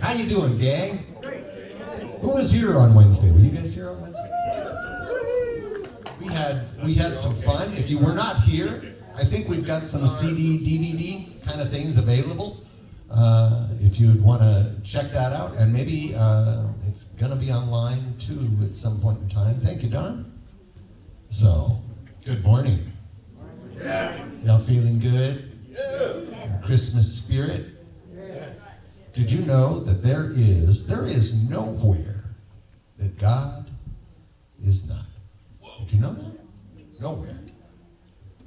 How you doing, gang? Who was here on Wednesday? Were you guys here on Wednesday? We had some fun. If you were not here, I think we've got some CD, DVD kind of things available. If you'd want to check that out, and maybe it's going to be online too at some point in time. Thank you, Don. So, good morning. Yeah. Y'all feeling good? Yes. Christmas spirit? Yes. Did you know that there is nowhere that God is not? Did you know that? Nowhere.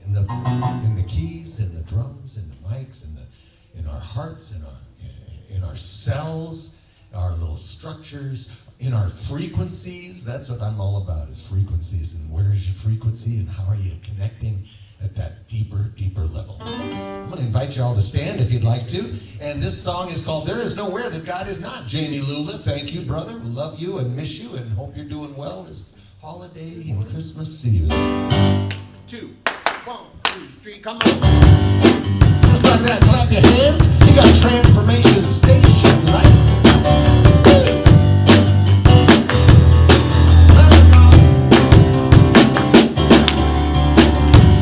In the keys, in the drums, in the mics, in our hearts, in our cells, our little structures, in our frequencies. That's what I'm all about, is frequencies. And where is your frequency and how are you connecting at that deeper level? I'm going to invite you all to stand if you'd like to. And this song is called There Is Nowhere That God Is Not. Jamie Lula, thank you, brother. Love you and miss you and hope you're doing well this holiday and Christmas season. 2, 1, 2, 3, come on. Just like that, clap your hands. You got Transformation Station Light.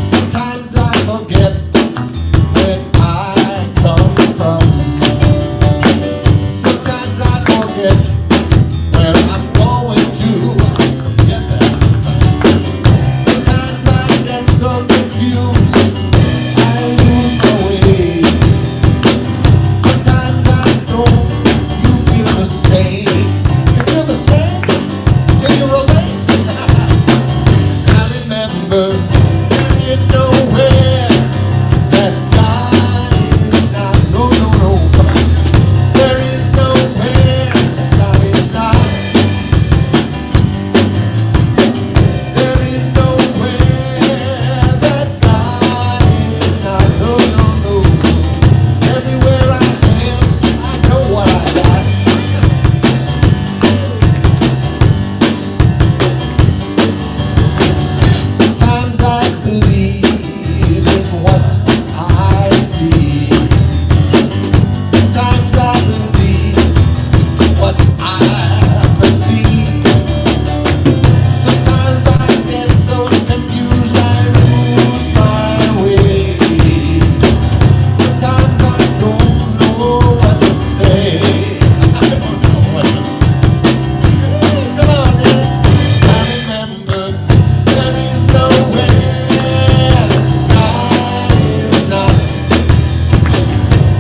Sometimes I forget where I come from. Sometimes I forget where I'm going to. I forget that sometimes. Sometimes I get so confused, I lose my way. Sometimes I don't. You feel the same. You feel the same? Can you relate? I remember there is nowhere that God is not. No, no, no. Come on. There is nowhere that God is not. There is nowhere that God is not. No, no, no. Everywhere I am, I know what I got. Sometimes I believe in what I see. Sometimes I believe what I perceive. Sometimes I get so confused I lose my way. Sometimes I don't know what to say. I don't know what to say. Come on, man. I remember there is nowhere God is not.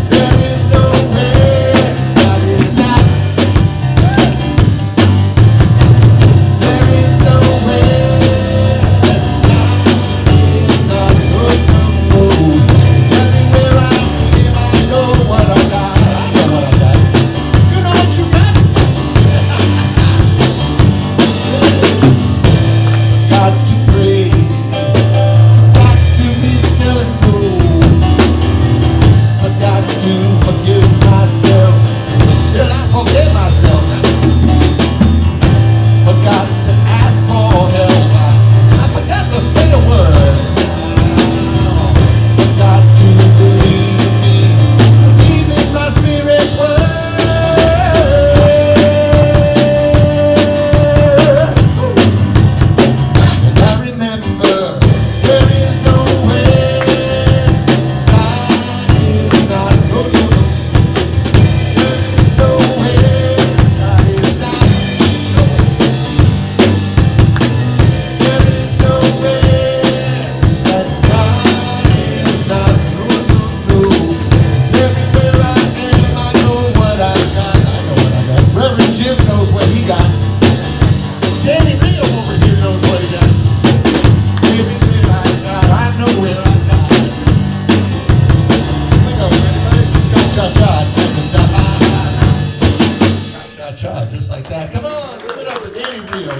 There is nowhere God is not. There is nowhere God is not. No, no, no. Everywhere I am, I know what I got. I know what I got. You know what you got? Got to pray. Got to be still and know. I got to forgive myself. Did I forgive myself? Forgot to ask for help. I forgot to say a word. Forgot to believe in my spirit word. And I remember there is nowhere God is not. No, no, no. There is nowhere God is not. There is nowhere that God is not. No, no, no. Everywhere I am, I know what I got. I know what I got. Reverend Jim knows what he got. Danny Rio over here knows what he got. Everywhere I got, I know where I got. Look over everybody. Cha-cha-cha. Cha-cha-cha. Just like that. Come on, give it up for Danny Rio.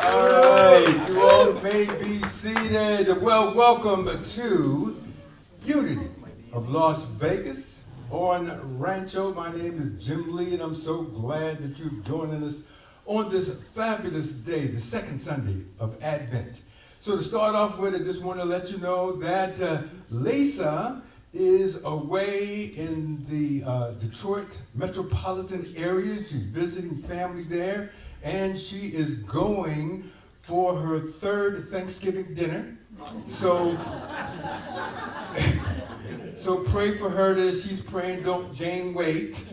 All right, you all may be seated. Well, welcome to Unity of Las Vegas on Rancho. My name is Jim Lee, and I'm so glad that you're joining us on this fabulous day, the second Sunday of Advent. So to start off with, I just want to let you know that Lisa is away in the Detroit metropolitan area. She's visiting family there, and she is going for her third Thanksgiving dinner. So, so pray for her that she's praying don't gain weight.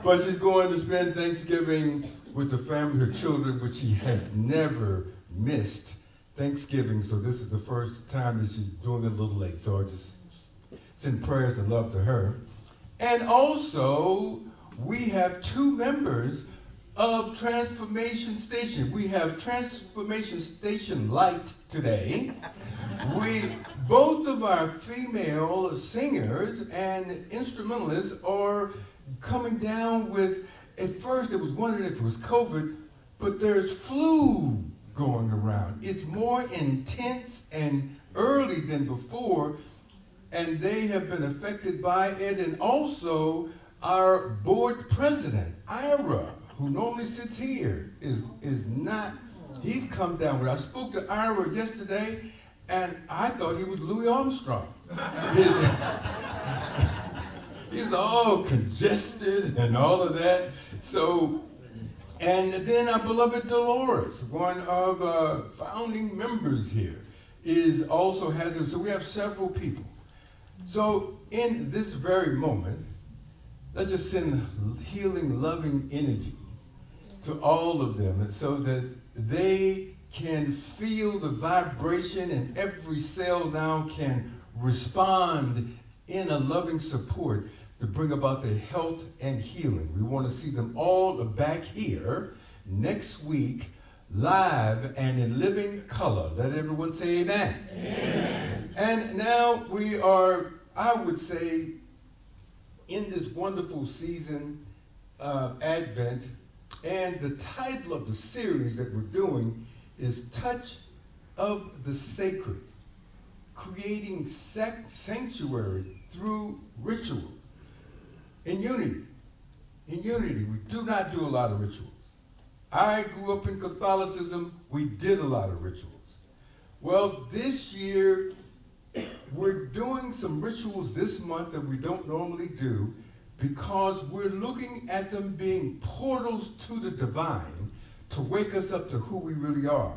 But she's going to spend Thanksgiving with the family, her children, which she has never missed Thanksgiving. So this is the first time that she's doing it a little late. So I just send prayers and love to her. And also, we have two members of Transformation Station. We have Transformation Station Light today. Both of our female singers and instrumentalists are coming down with, at first it was wondering if it was COVID, but there's flu going around. It's more intense and early than before, and they have been affected by it. And also, our board president, Ira, who normally sits here, is not, he's come down with it. I spoke to Ira yesterday, and I thought he was Louis Armstrong. He's all congested and all of that. So, and then our beloved Dolores, one of our founding members here, also has it. So we have several people. So in this very moment, let's just send healing, loving energy to all of them so that they can feel the vibration and every cell now can respond in a loving support to bring about their health and healing. We want to see them all back here next week, live and in living color. Let everyone say amen. Amen. And now we are, I would say, in this wonderful season of Advent, and the title of the series that we're doing is Touch of the Sacred, creating sanctuary through ritual. In unity, we do not do a lot of rituals. I grew up in Catholicism, we did a lot of rituals. Well, this year, we're doing some rituals this month that we don't normally do because we're looking at them being portals to the divine to wake us up to who we really are.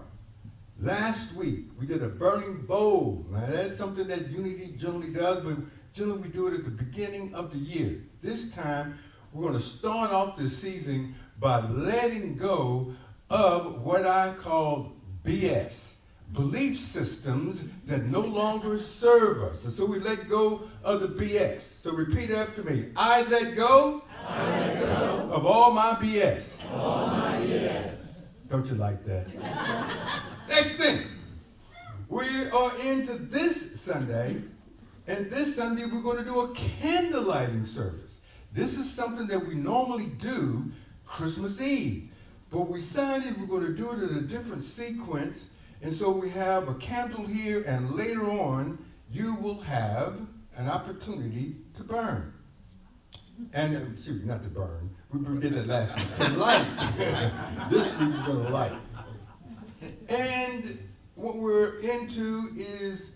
Last week, we did a burning bowl. Now, that's something that Unity generally does, but generally we do it at the beginning of the year. This time, we're going to start off this season by letting go of what I call BS, belief systems that no longer serve us. And so we let go of the BS. So repeat after me. I let go, of all my BS. All my BS. Don't you like that? Next thing, we are into this Sunday, and this Sunday we're going to do a candlelighting service. This is something that we normally do Christmas Eve, but we decided we're going to do it in a different sequence, and so we have a candle here, and later on you will have an opportunity to burn. And, excuse me, not to burn, we did it last week, to light. This week we're going to light. And what we're into is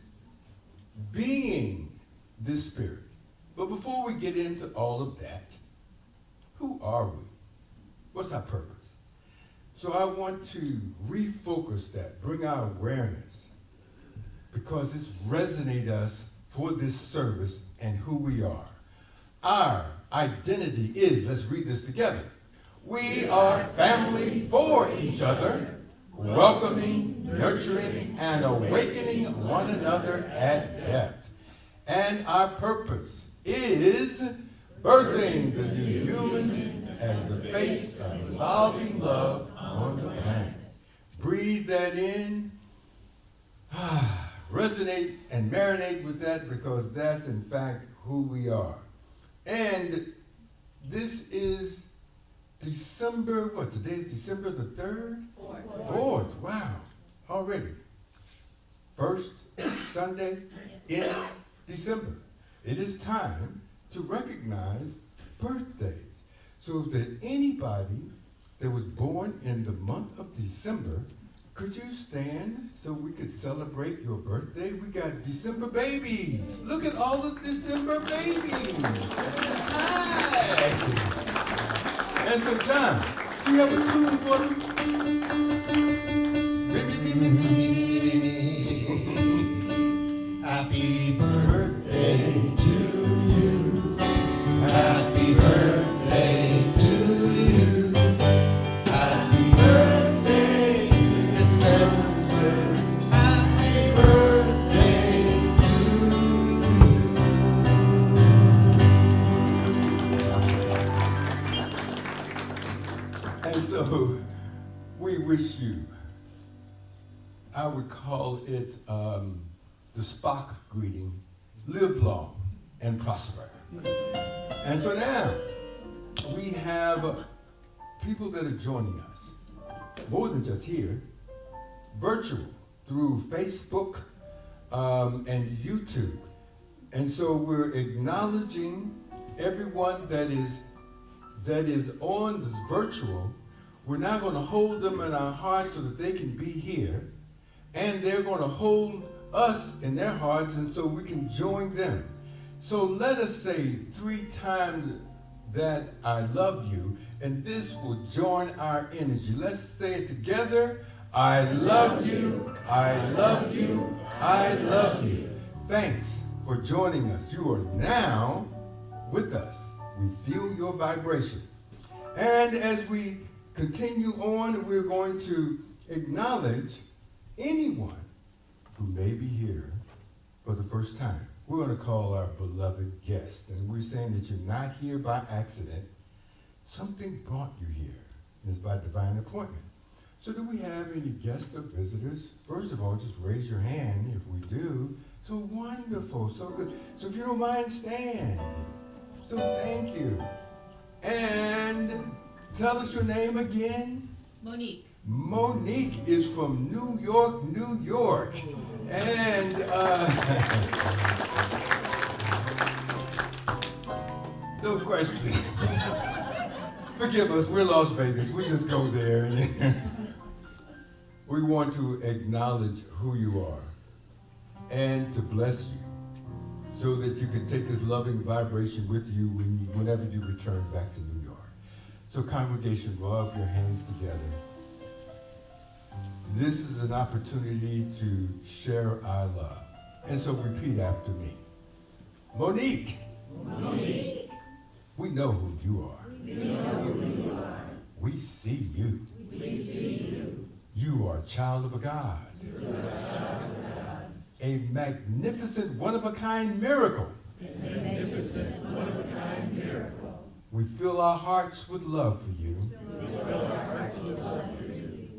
being this spirit. But before we get into all of that, who are we? What's our purpose? So I want to refocus that, bring our awareness, because it's resonated us for this service and who we are. Our identity is, let's read this together. We are family for each other, welcoming, nurturing, and awakening one another at death. And our purpose is birthing the new human as the face of loving love on the planet. Breathe that in, resonate and marinate with that, because that's in fact who we are. And this is December, what, today is December the 3rd? 4th, wow, already. First Sunday in December. It is time to recognize birthdays. So if there's anybody that was born in the month of December, could you stand so we could celebrate your birthday? We got December babies. Look at all the December babies. Hi. And so, John, do you have a tune for me? Happy birthday to you. Happy birthday to you. Happy birthday, December. Happy birthday to you. And so, we wish you, I would call it the Spock greeting, live long and prosper. And so now, we have people that are joining us, more than just here, virtual, through Facebook and YouTube. And so we're acknowledging everyone that is on the virtual. We're now going to hold them in our hearts so that they can be here, and they're going to hold us in their hearts, and so we can join them. So let us say 3 times that I love you, and this will join our energy. Let's say it together. I love you, I love you, I love you. Thanks for joining us. You are now with us. We feel your vibration. And as we continue on, we're going to acknowledge anyone who may be here for the first time. We're going to call our beloved guest, and we're saying that you're not here by accident. Something brought you here, and it's by divine appointment. So do we have any guests or visitors? First of all, just raise your hand if we do. So wonderful, so good. So if you don't mind, stand. So thank you. And tell us your name again. Monique. Monique is from New York, New York. And no question. Forgive us, we're Las Vegas. We just go there. We want to acknowledge who you are and to bless you so that you can take this loving vibration with you whenever you return back to New York. So congregation, rub your hands together. This is an opportunity to share our love. And so repeat after me. Monique. Monique. We know who you are. We know who you are. We see you. We see you. You are a child of a God. You are a child of God. A magnificent, one-of-a-kind miracle. A magnificent, one-of-a-kind miracle. We fill our hearts with love for you. We fill our hearts with love for you.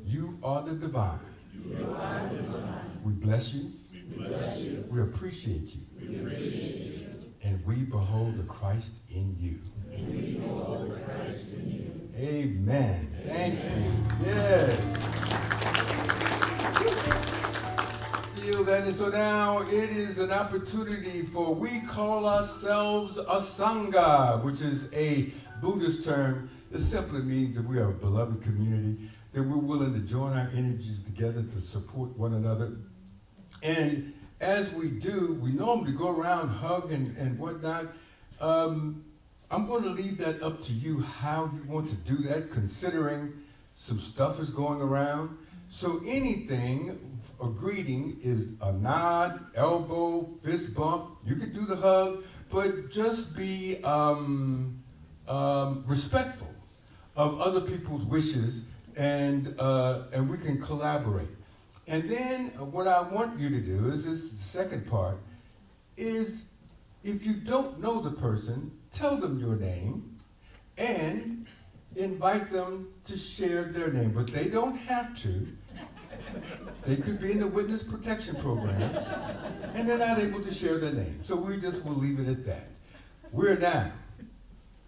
You are the divine. You are the divine. We bless you. We bless you. We appreciate you. We appreciate you. And we behold the Christ in you. And we behold the Christ in you. Amen. Thank you. Yes. Feel that. And so now it is an opportunity for, we call ourselves a Sangha, which is a Buddhist term that simply means that we are a beloved community, that we're willing to join our energies together to support one another. And as we do, we normally go around, hug and whatnot. I'm going to leave that up to you how you want to do that, considering some stuff is going around. So anything, a greeting is a nod, elbow, fist bump. You could do the hug, but just be respectful of other people's wishes, and we can collaborate. And then what I want you to do is this second part is, if you don't know the person, tell them your name and invite them to share their name. But they don't have to. They could be in the witness protection program and they're not able to share their name. So we just will leave it at that. We're now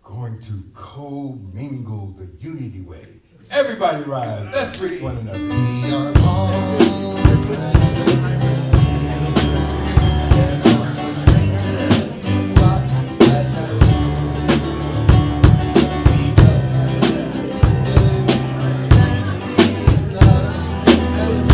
going to co-mingle the unity way. Everybody rise. Let's greet one another. We are all different. And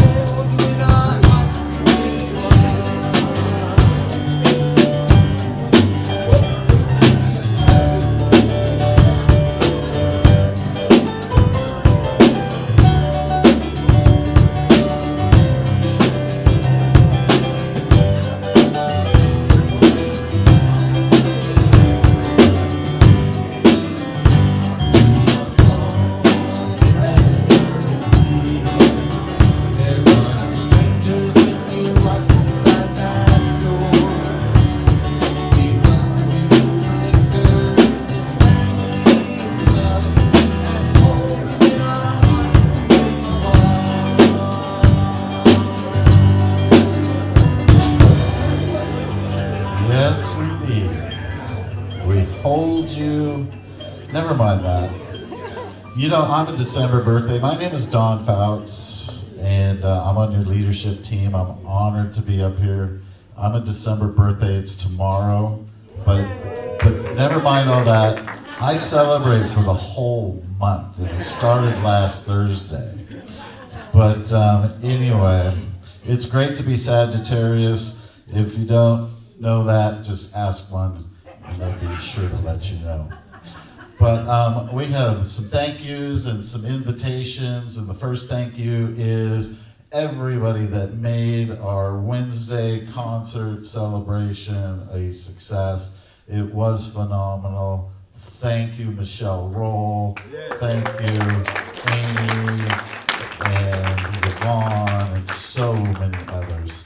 you. Never mind that. You know, I'm a December birthday. My name is Don Fouts, and I'm on your leadership team. I'm honored to be up here. I'm a December birthday. It's tomorrow, but never mind all that. I celebrate for the whole month, and it started last Thursday. But anyway, it's great to be Sagittarius. If you don't know that, just ask one, and they'll be sure to let you know. But we have some thank yous and some invitations, and the first thank you is everybody that made our Wednesday concert celebration a success. It was phenomenal. Thank you, Michelle Roll. Thank you, Amy and Yvonne and so many others.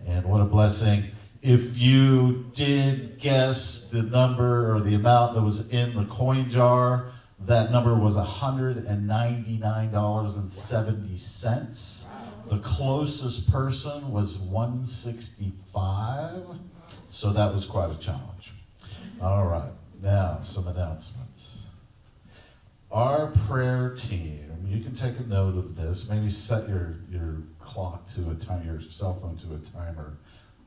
And what a blessing. If you did guess the number or the amount that was in the coin jar, that number was $199.70. The closest person was 165, so that was quite a challenge. All right, now some announcements. Our prayer team, you can take a note of this, maybe set your clock to a time, your cell phone to a timer.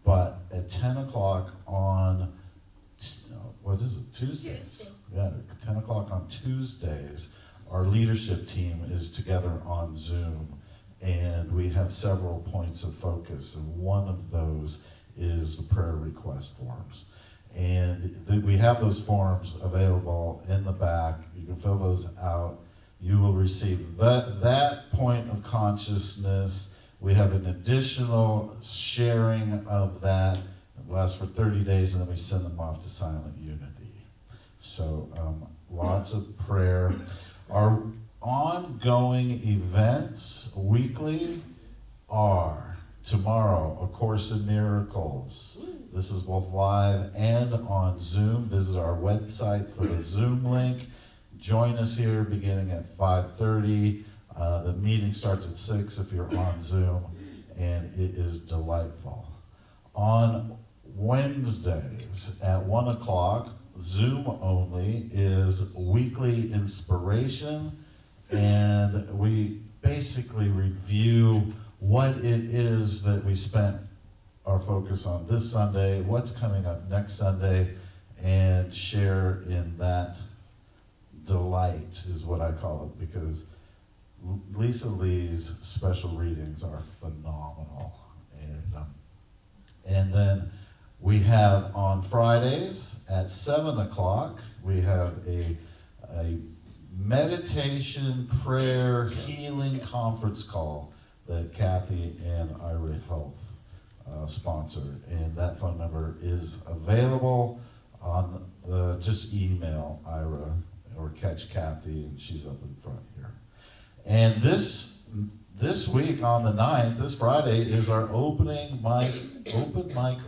But at 10 o'clock on, what is it, Tuesdays? Yeah, 10 o'clock on Tuesdays, our leadership team is together on Zoom, and we have several points of focus, and one of those is the prayer request forms. And we have those forms available in the back. You can fill those out. You will receive that point of consciousness. We have an additional sharing of that. It lasts for 30 days, and then we send them off to Silent Unity. So lots of prayer. Our ongoing events weekly are tomorrow, A Course in Miracles. This is both live and on Zoom. Visit our website for the Zoom link. Join us here beginning at 5:30. The meeting starts at 6 if you're on Zoom, and it is delightful. On Wednesdays at 1 o'clock, Zoom only, is weekly inspiration, and we basically review what it is that we spent our focus on this Sunday, what's coming up next Sunday, and share in that delight is what I call it, because Lisa Lee's special readings are phenomenal. And then we have on Fridays at 7 o'clock, we have a meditation, prayer, healing conference call that Kathy and Ira Health sponsored. And that phone number is available on just email Ira or catch Kathy, and she's up in front here. And this week on the 9th, this Friday, is our open mic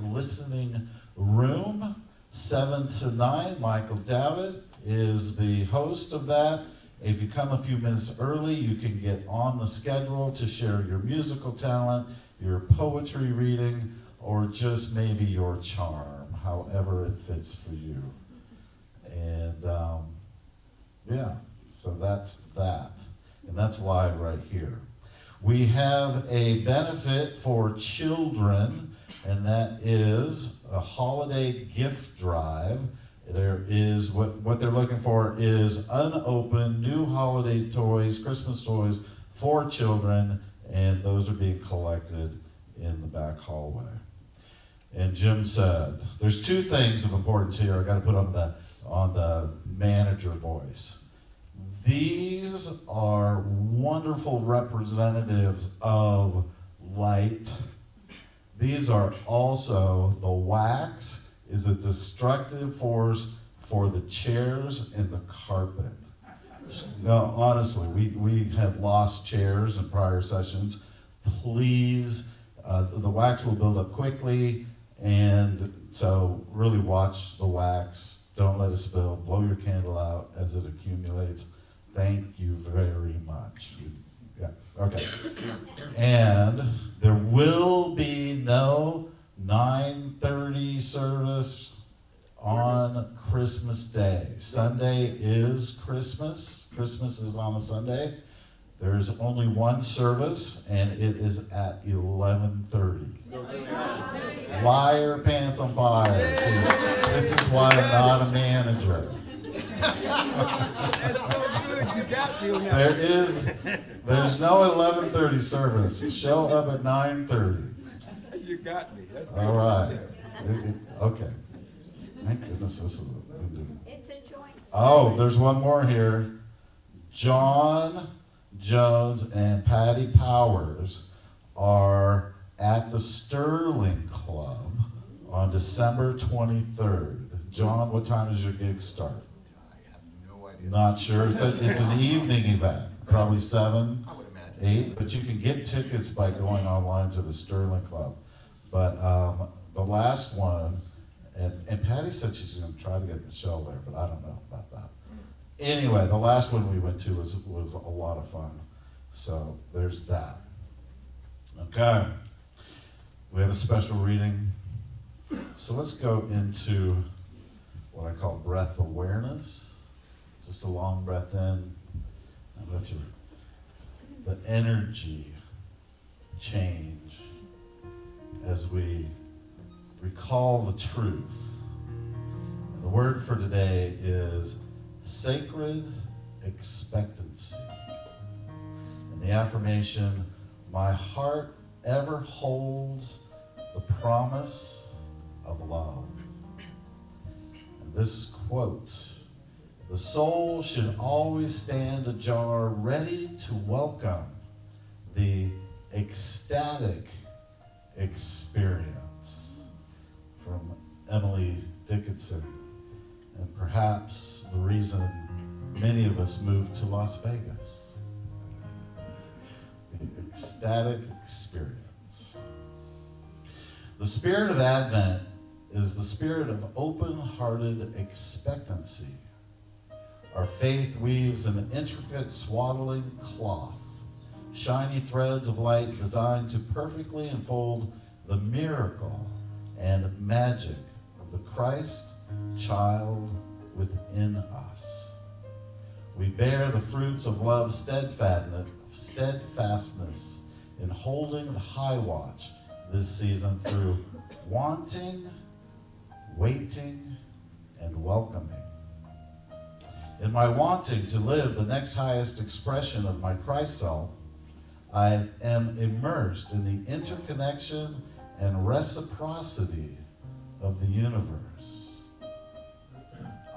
listening room, 7 to 9. Michael Davitt is the host of that. If you come a few minutes early, you can get on the schedule to share your musical talent, your poetry reading, or just maybe your charm, however it fits for you. And yeah, so that's that. And that's live right here. We have a benefit for children, and that is a holiday gift drive. There is, what they're looking for is unopened new holiday toys, Christmas toys for children, and those are being collected in the back hallway. And Jim said, there's two things of importance here I got to put on the manager voice. These are wonderful representatives of light. These are also, the wax is a destructive force for the chairs and the carpet. No, honestly, we have lost chairs in prior sessions. Please, the wax will build up quickly, and so really watch the wax. Don't let it spill. Blow your candle out as it accumulates. Thank you very much. Yeah, okay. And there will be no 9:30 service on Christmas Day. Sunday is Christmas. Christmas is on a Sunday. There's only one service, and it is at 11:30. Liar, pants on fire. See, this is why I'm not a manager. That's so good. You got me on that. There's no 11:30 service. Show up at 9:30. You got me. That's good. All right. Okay. Thank goodness this is It's a joint. Oh, there's one more here. John Jones and Patty Powers are at the Sterling Club on December 23rd. John, what time does your gig start? I have no idea. Not sure. It's an evening event, probably 7, I would imagine. 8, but you can get tickets by going online to the Sterling Club. But the last one, and Patty said she's going to try to get Michelle there, but I don't know about that. Anyway, the last one we went to was a lot of fun. So there's that. Okay. We have a special reading. So let's go into what I call breath awareness. Just a long breath in. And let the energy change as we recall the truth. And the word for today is sacred expectancy. And the affirmation, my heart ever holds the promise of love. And this quote, the soul should always stand ajar, ready to welcome the ecstatic experience, from Emily Dickinson. And perhaps the reason many of us moved to Las Vegas. The ecstatic experience. The spirit of Advent is the spirit of open-hearted expectancy. Our faith weaves an intricate swaddling cloth, shiny threads of light designed to perfectly enfold the miracle and magic of the Christ child within us. We bear the fruits of love's steadfastness in holding the high watch this season through wanting, waiting, and welcoming. In my wanting to live the next highest expression of my Christ self, I am immersed in the interconnection and reciprocity of the universe.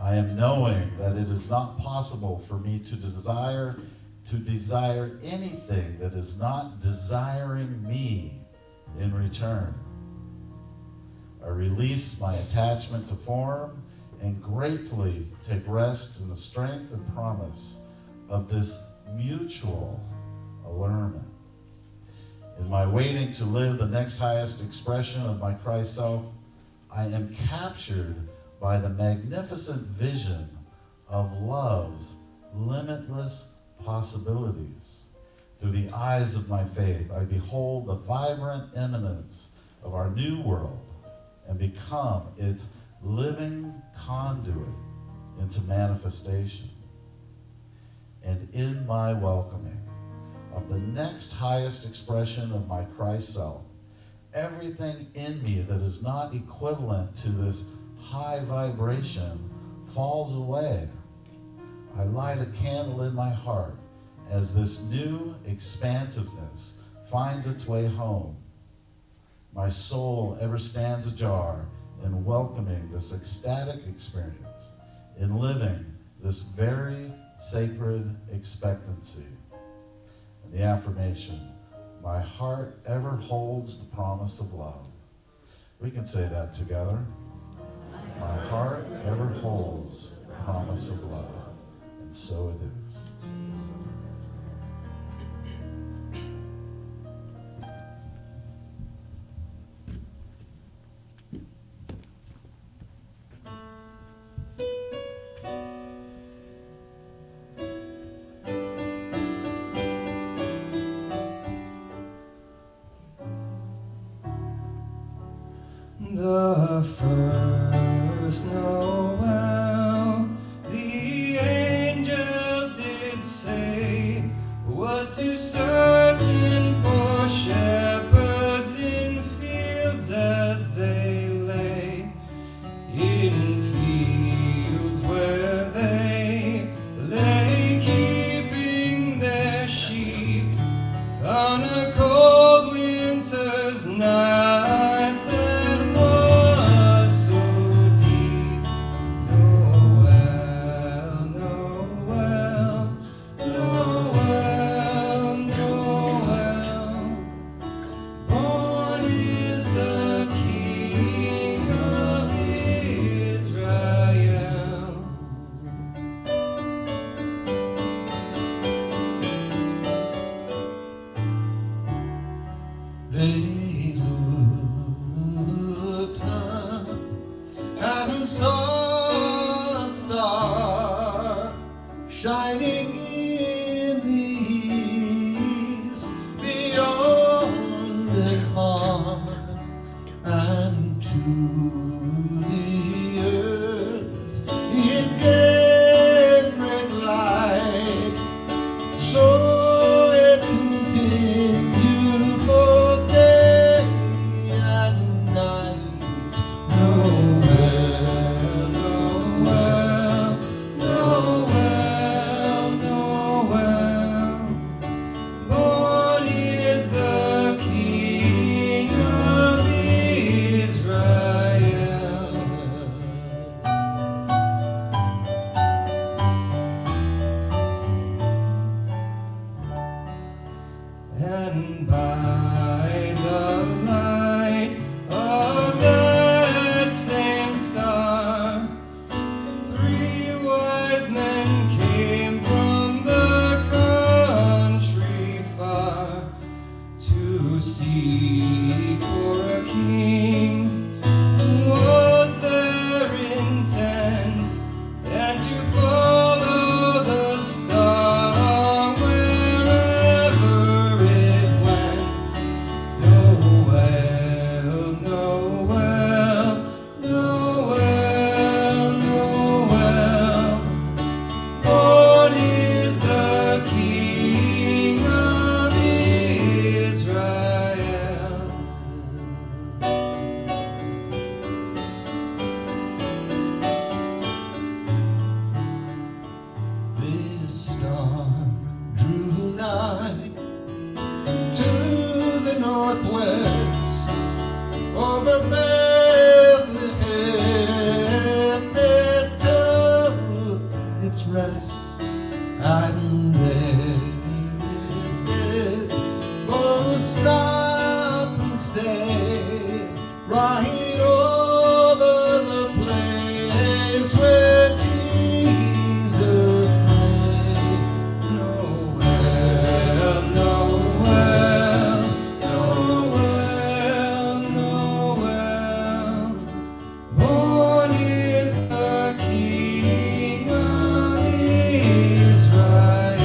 I am knowing that it is not possible for me to desire anything that is not desiring me in return. I release my attachment to form and gratefully take rest in the strength and promise of this mutual allurement. In my waiting to live the next highest expression of my Christ self, I am captured by the magnificent vision of love's limitless possibilities. Through the eyes of my faith, I behold the vibrant imminence of our new world and become its living conduit into manifestation. And in my welcoming of the next highest expression of my Christ self, everything in me that is not equivalent to this high vibration falls away. I light a candle in my heart as this new expansiveness finds its way home. My soul ever stands ajar in welcoming this ecstatic experience, in living this very sacred expectancy. And the affirmation, my heart ever holds the promise of love. We can say that together. My heart ever holds the promise of love. And so it is. The first note shining in the east, beyond and far, and to the earth it gave great light. So it continued both day and night. Noel, Noel, Noel, Noel. Born is the King of Israel. And by the light of that same star, 3 wise men came from the country far to seek for a king. Was their intent, and to follow the star wherever it went. Noel, Noel, Noel, Noel. Born is the King of Israel. This star drew nigh to the northwest, over Bethlehem it took its rest, and there it did both stop and stay, right over the place where Jesus lay. Noel, Noel, Noel, Noel. Born is the King of Israel.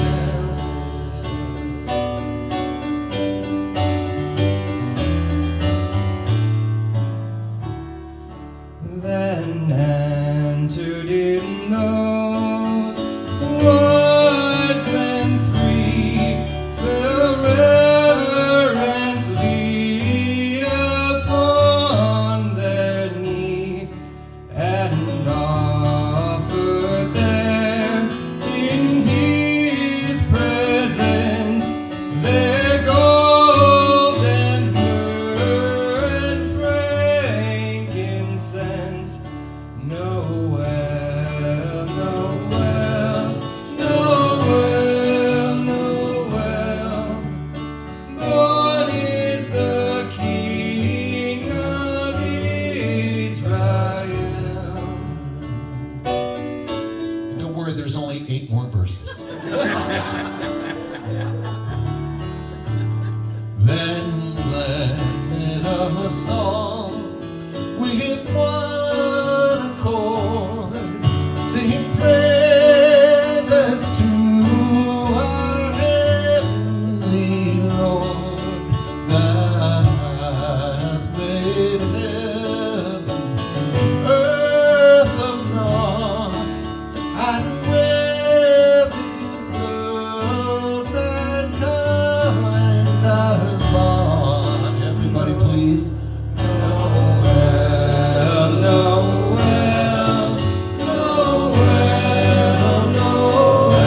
Then entered in those wise men 3, fell reverently upon their knee, and offered there in his presence their gold and myrrh and frankincense. Noel, Noel, Noel, Noel. Born is the King of Israel. Don't worry, there's only 8 more verses. Then led a song with one accord, singing praises to our heavenly Lord, that hath made heaven, earth of naught, and with his blood mankind has bought. Everybody please. Noel, Noel, Noel, Noel.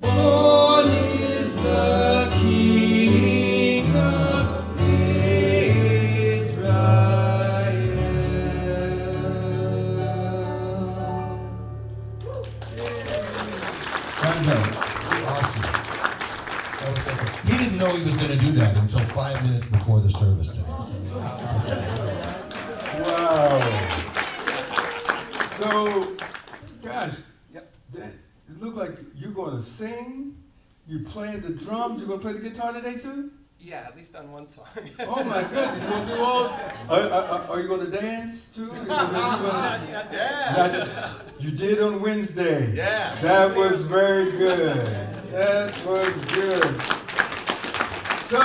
Born is the King of Israel. Awesome. That was so cool. He didn't know he was going to do that until 5 minutes before the service today. Wow. So, gosh, that, it looked like you're going to sing, you playing the drums, you're going to play the guitar today too? Yeah, at least on one song. Oh my goodness, you gonna do all? Are you gonna dance too? Not Not- you did on Wednesday. Yeah. That was very good. That was good. So,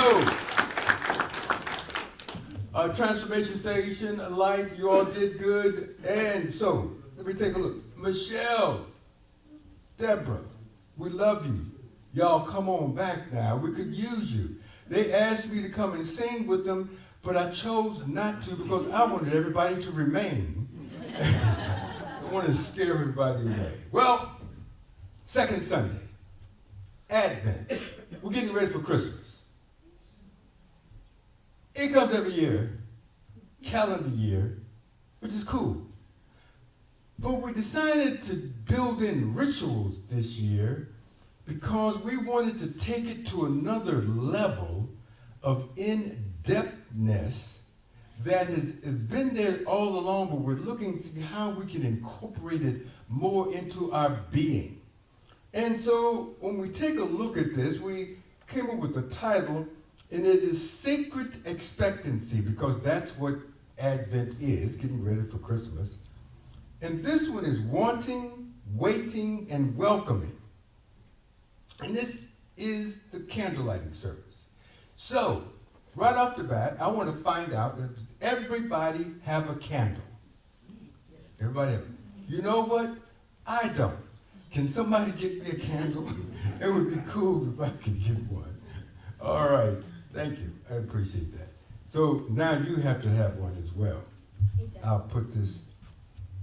Transformation Station, Light, you all did good. And so, let me take a look. Michelle, Deborah, we love you. Y'all come on back now. We could use you. They asked me to come and sing with them, but I chose not to because I wanted everybody to remain. I want to scare everybody away. Well, second Sunday, Advent. We're getting ready for Christmas. It comes every year, calendar year, which is cool. But we decided to build in rituals this year because we wanted to take it to another level of in-depthness that has been there all along, but we're looking to see how we can incorporate it more into our being. And so when we take a look at this, we came up with the title, and it is Sacred Expectancy, because that's what Advent is, getting ready for Christmas. And this one is wanting, waiting, and welcoming. And this is the candlelighting service. So, right off the bat, I want to find out, does everybody have a candle? Everybody have? You know what? I don't. Can somebody get me a candle? It would be cool if I could get one. All right. Thank you. I appreciate that. So now you have to have one as well. I'll put this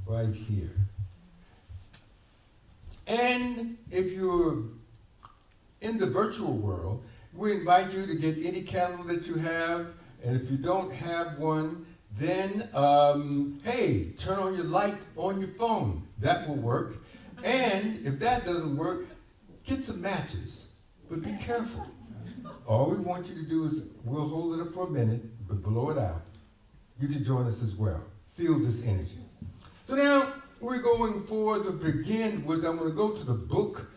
right here. And if you're in the virtual world, we invite you to get any candle that you have. And if you don't have one, then, hey, turn on your light on your phone. That will work. And if that doesn't work, get some matches. But be careful. All we want you to do is, we'll hold it up for a minute, but blow it out. You can join us as well. Feel this energy. So now we're going forward to begin with, I'm going to go to the book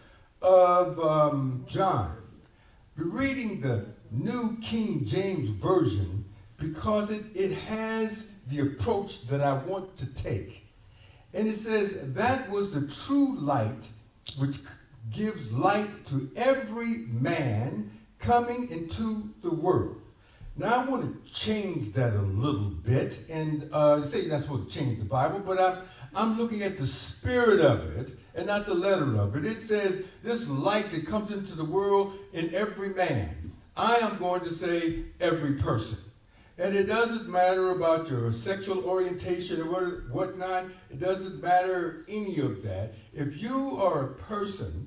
of John. We're reading the New King James Version because it has the approach that I want to take. And it says, that was the true light which gives light to every man coming into the world. Now I want to change that a little bit and say you're not supposed to change the Bible, but I'm looking at the spirit of it and not the letter of it. It says this light that comes into the world in every man. I am going to say every person. And it doesn't matter about your sexual orientation or whatnot. It doesn't matter any of that. If you are a person,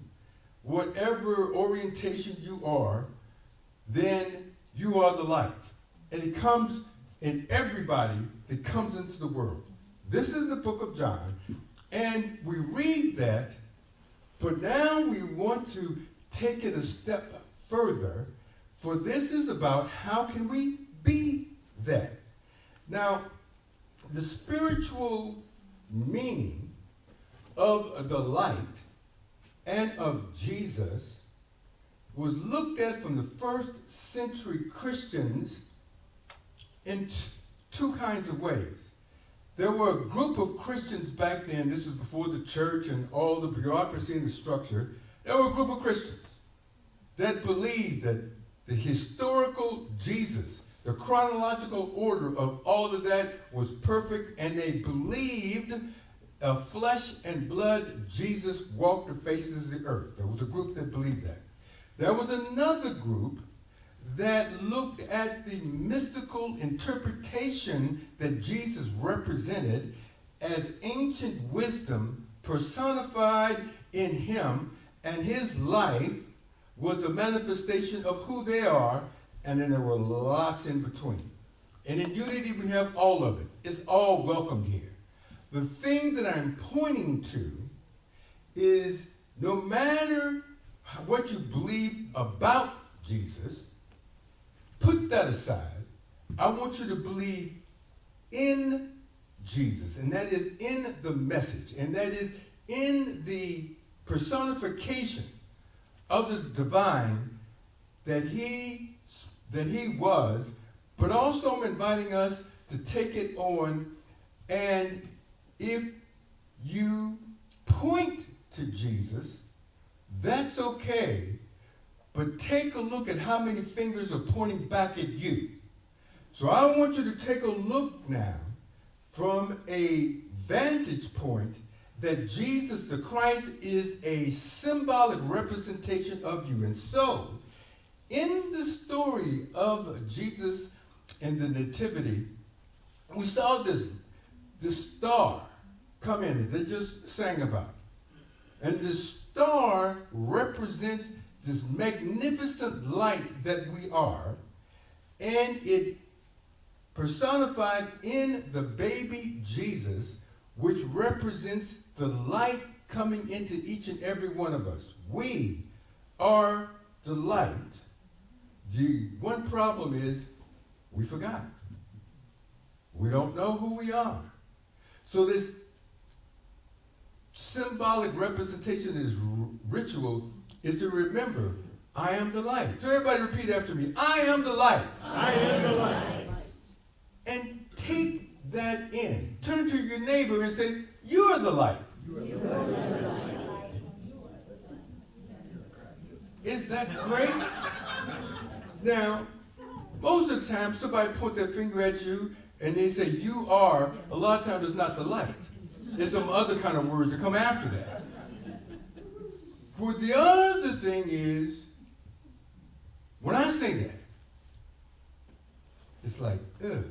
whatever orientation you are, then you are the light. And it comes in everybody that comes into the world. This is the book of John. And we read that, but now we want to take it a step further, for this is about how can we be that. Now, the spiritual meaning of the light and of Jesus was looked at from the first century Christians in two kinds of ways. There were a group of Christians back then, this was before the church and all the bureaucracy and the structure. There were a group of Christians that believed that the historical Jesus, the chronological order of all of that was perfect, and they believed a flesh and blood Jesus walked the faces of the earth. There was a group that believed that. There was another group that looked at the mystical interpretation that Jesus represented as ancient wisdom personified in him, and his life was a manifestation of who they are, and then there were lots in between. And in unity, we have all of it. It's all welcomed here. The thing that I'm pointing to is no matter what you believe about Jesus, put that aside. I want you to believe in Jesus, and that is in the message, and that is in the personification of the divine, that he that he was, but also I'm inviting us to take it on. And if you point to Jesus, that's okay, but take a look at how many fingers are pointing back at you. So I want you to take a look now from a vantage point that Jesus the Christ is a symbolic representation of you. And so, in the story of Jesus and the Nativity, we saw this star come in, they just sang about. And the star represents this magnificent light that we are, and it personified in the baby Jesus, which represents the light coming into each and every one of us. We are the light. The one problem is we forgot. We don't know who we are. So this symbolic representation, this ritual, is to remember, I am the light. So everybody repeat after me, I am the light. I am the light. And take that in. Turn to your neighbor and say, you are the light. Is that great? Now, most of the time, somebody point their finger at you and they say, you are, a lot of times it's not the light. There's some other kind of words that come after that. But the other thing is, when I say that, it's like, ugh.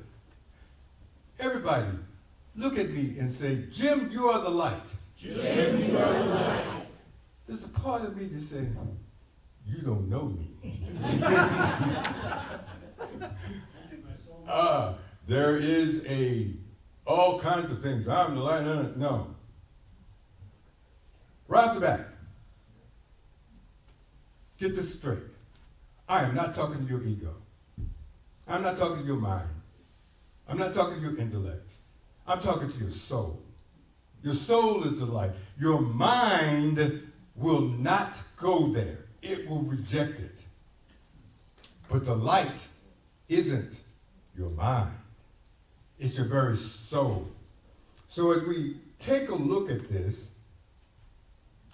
Everybody, look at me and say, Jim, you are the light. Jim, you are the light. There's a part of me that says, you don't know me. There is all kinds of things. I'm the light. No. Right off the back, get this straight. I am not talking to your ego. I'm not talking to your mind. I'm not talking to your intellect. I'm talking to your soul. Your soul is the light. Your mind will not go there. It will reject it. But the light isn't your mind. It's your very soul. So as we take a look at this,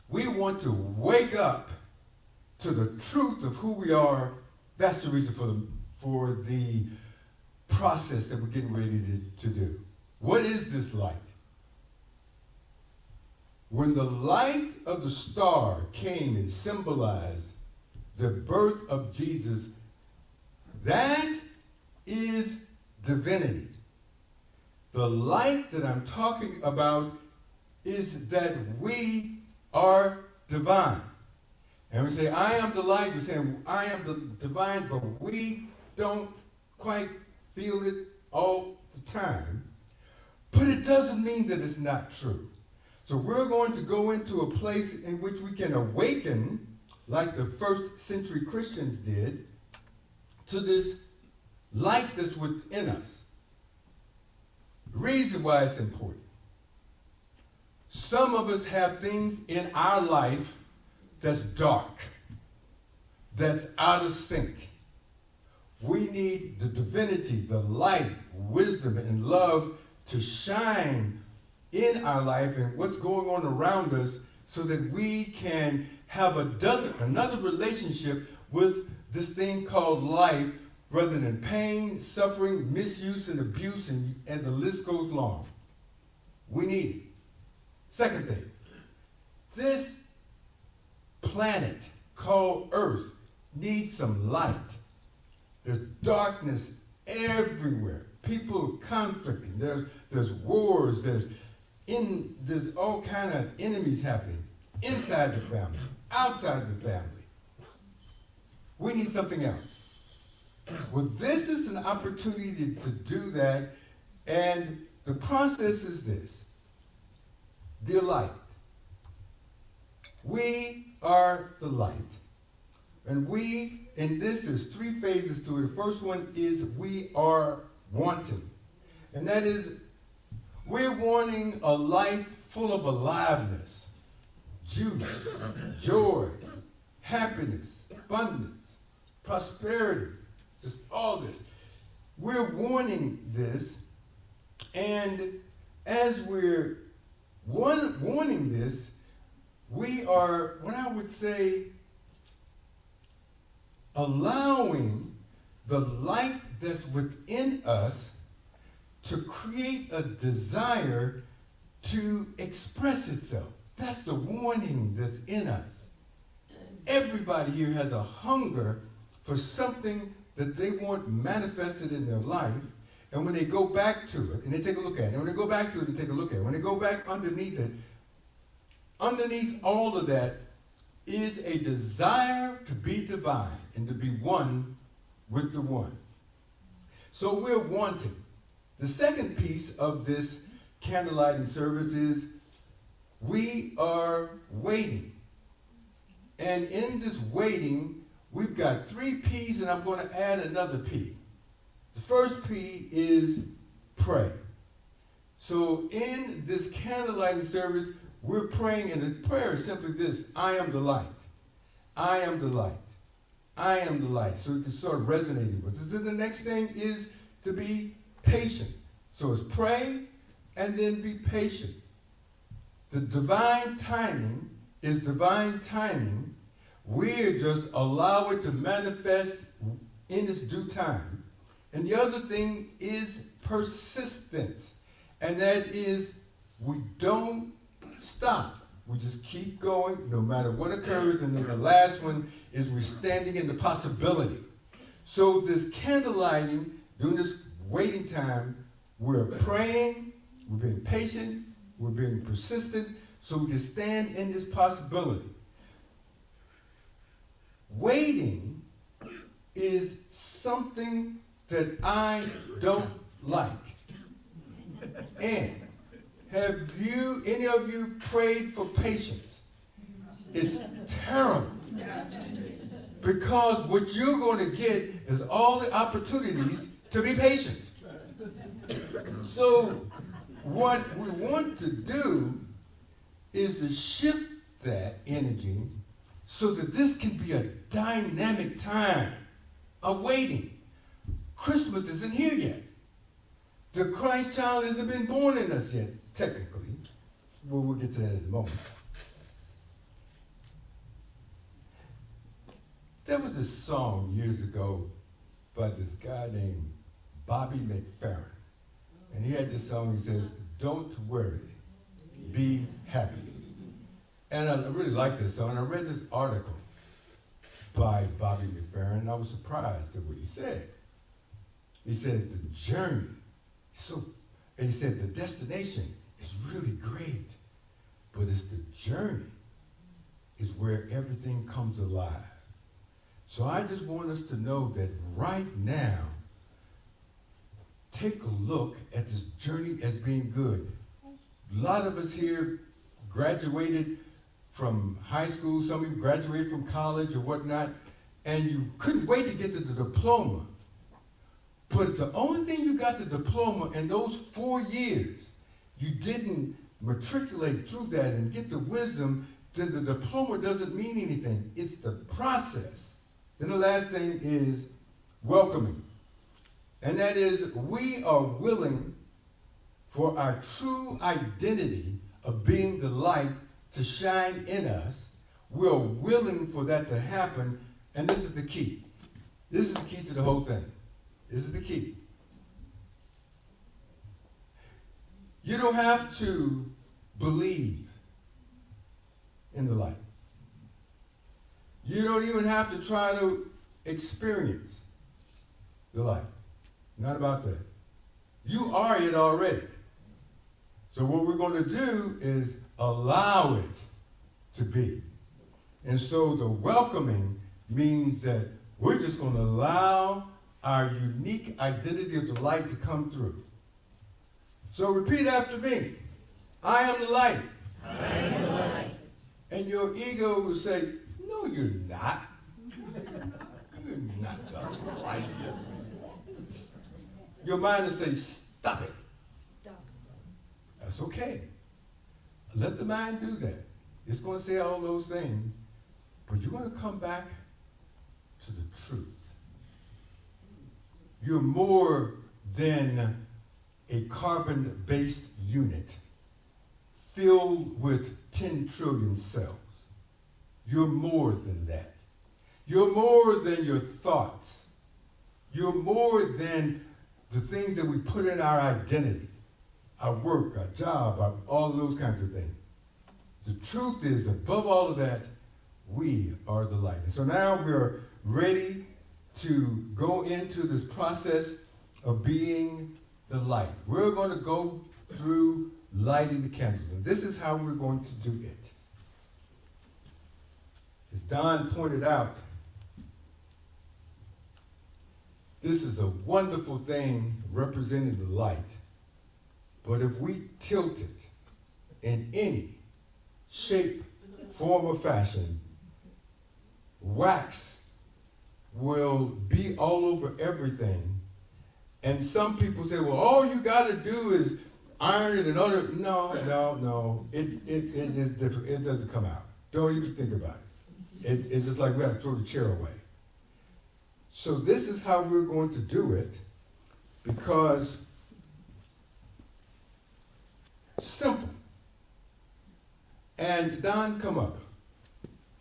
we want to wake up to the truth of who we are. That's the reason for the process that we're getting ready to do. What is this light? When the light of the star came and symbolized the birth of Jesus, that is divinity. The light that I'm talking about is that we are divine. And we say, I am the light. We're saying, I am the divine, but we don't quite feel it all the time. But it doesn't mean that it's not true. So we're going to go into a place in which we can awaken, like the first century Christians did, to this light that's within us. The reason why it's important. Some of us have things in our life that's dark, that's out of sync. We need the divinity, the light, wisdom, and love to shine in our life and what's going on around us so that we can have another relationship with this thing called life rather than pain, suffering, misuse, and abuse, and the list goes long. We need it. Second thing, this planet called Earth needs some light. There's darkness everywhere. People are conflicting. There's wars. There's all kind of enemies happening inside the family, outside the family. We need something else. Well, this is an opportunity to do that, and the process is this. Dear light, we are the light, and there's three phases to it. The first one is we are wanting, and that is we're wanting a life full of aliveness, juice, joy, happiness, abundance, prosperity, just all this. We're warning this, and as we're warning this, we are, what I would say, allowing the light that's within us to create a desire to express itself. That's the warning that's in us. Everybody here has a hunger for something that they want manifested in their life, and when they go back to it, and they take a look at it, and when they go back to it and take a look at it, when they go back underneath it, underneath all of that is a desire to be divine and to be one with the one. So we're wanting. The second piece of this candlelighting service is we are waiting. And in this waiting, we've got 3 P's, and I'm going to add another P. The first P is pray. So in this candlelighting service, we're praying, and the prayer is simply this: I am the light. I am the light. I am the light. So it can start resonating with us. Then the next thing is to be patient. So it's pray and then be patient. The divine timing is divine timing. We're just allow it to manifest in its due time. And the other thing is persistence. And that is we don't stop. We just keep going no matter what occurs. And then the last one is we're standing in the possibility. So this candlelighting, during this waiting time, we're praying, we're being patient, we're being persistent, so we can stand in this possibility. Waiting is something that I don't like. And have you, any of you, prayed for patience? It's terrible. Because what you're going to get is all the opportunities to be patient. So what we want to do is to shift that energy so that this can be a dynamic time of waiting. Christmas isn't here yet. The Christ child hasn't been born in us yet, technically. Well, we'll get to that in a moment. There was this song years ago by this guy named Bobby McFerrin. And he had this song, he says, "Don't worry, be happy." And I really like this song. And I read this article by Bobby McFerrin, and I was surprised at what he said. He said, the journey, and he said, the destination is really great, but it's the journey is where everything comes alive. So I just want us to know that right now, take a look at this journey as being good. A lot of us here graduated from high school, some of you graduated from college or whatnot, and you couldn't wait to get to the diploma. But the only thing you got the diploma in those 4 years, you didn't matriculate through that and get the wisdom, then the diploma doesn't mean anything. It's the process. Then the last thing is welcoming. And that is, we are willing for our true identity of being the light to shine in us. We're willing for that to happen, and this is the key. This is the key to the whole thing. This is the key. You don't have to believe in the light. You don't even have to try to experience the light. Not about that. You are it already. So what we're going to do is allow it to be. And so the welcoming means that we're just going to allow our unique identity of the light to come through. So repeat after me. I am the light. I am the light. And your ego will say, no, you're not. You're not the light. Your mind will say, stop it. That's okay. Let the mind do that. It's going to say all those things, but you're going to come back to the truth. You're more than a carbon-based unit filled with 10 trillion cells. You're more than that. You're more than your thoughts. You're more than the things that we put in our identity, our work, our job, all those kinds of things. The truth is, above all of that, we are the light. And so now we're ready to go into this process of being the light. We're going to go through lighting the candles. And this is how we're going to do it. As Don pointed out, this is a wonderful thing representing the light. But if we tilt it in any shape, form, or fashion, wax will be all over everything. And some people say, well, all you got to do is iron it and other. No. It is different. It doesn't come out. Don't even think about it. It's just like we have to throw the chair away. So this is how we're going to do it, because simple. And Don, come up.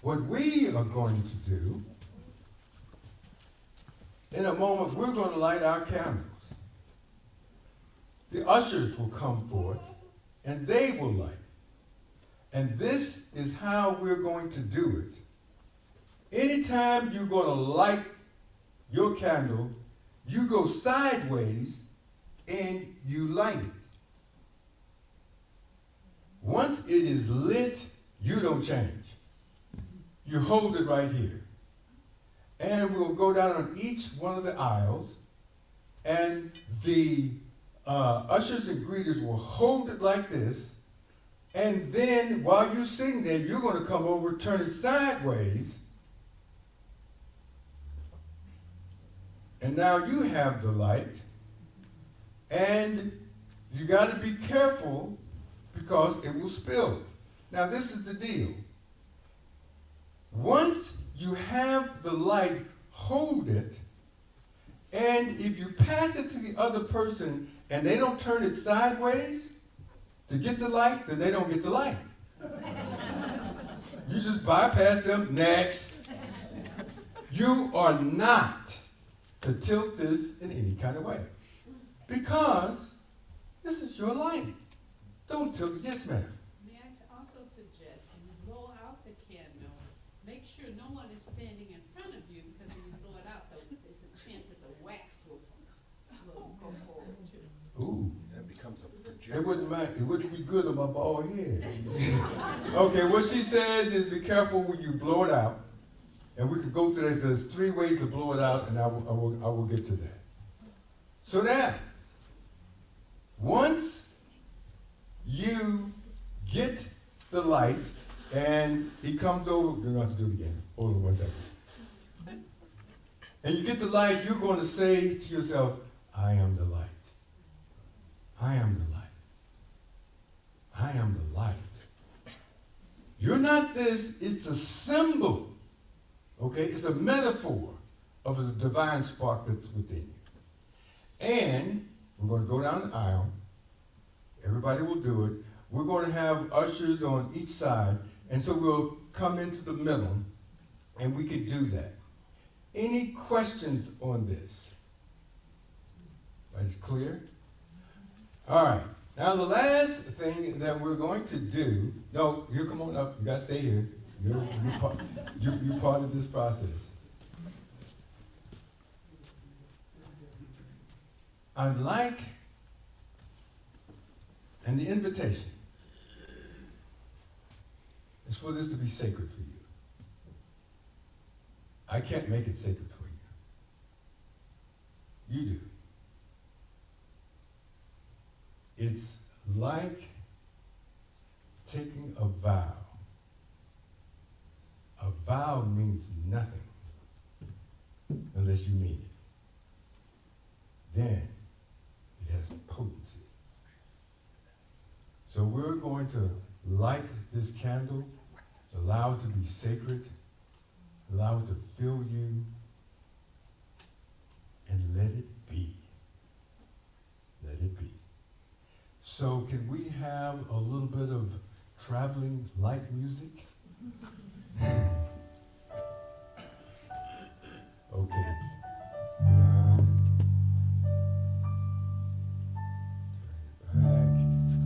What we are going to do, in a moment, we're going to light our candles. The ushers will come forth, and they will light. And this is how we're going to do it. Anytime you're going to light your candle, you go sideways and you light it. Once it is lit, you don't change. You hold it right here. And we'll go down on each one of the aisles, and the ushers and greeters will hold it like this, and then while you're sitting there, you're going to come over, turn it sideways, and now you have the light, and you got to be careful because it will spill. Now this is the deal. Once you have the light, hold it, and if you pass it to the other person and they don't turn it sideways to get the light, then they don't get the light. You just bypass them. Next. You are not to tilt this in any kind of way, because this is your light. Don't tilt it. Yes, ma'am. May I also suggest when you blow out the candle, make sure no one is standing in front of you, because when you blow it out, there's a chance that the wax will go forward too. Ooh. That becomes a projector. It wouldn't be good on my bald head. Okay, what she says is be careful when you blow it out. And we could go through that. There's 3 ways to blow it out, and I will get to that. So now, once you get the light and he comes over, you're going to have to do it again. Hold on 1 second. And you get the light, you're going to say to yourself, I am the light. I am the light. I am the light. You're not this, it's a symbol. Okay, it's a metaphor of the divine spark that's within you. And we're going to go down the aisle. Everybody will do it. We're going to have ushers on each side, and so we'll come into the middle, and we could do that. Any questions on this? That's clear? All right. Now the last thing that we're going to do, no, you come on up. You got to stay here. You're part of this process. I'd like, and the invitation is for this to be sacred for you. I can't make it sacred for you. You do. It's like taking a vow. A vow means nothing unless you mean it. Then it has potency. So we're going to light this candle, allow it to be sacred, allow it to fill you, and let it be. So can we have a little bit of traveling light music? Okay. Back.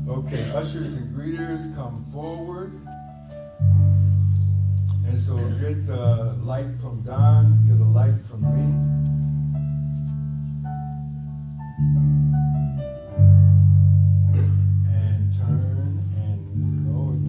Okay, ushers and greeters come forward. And so get a light from Don, get a light from me. And turn and go and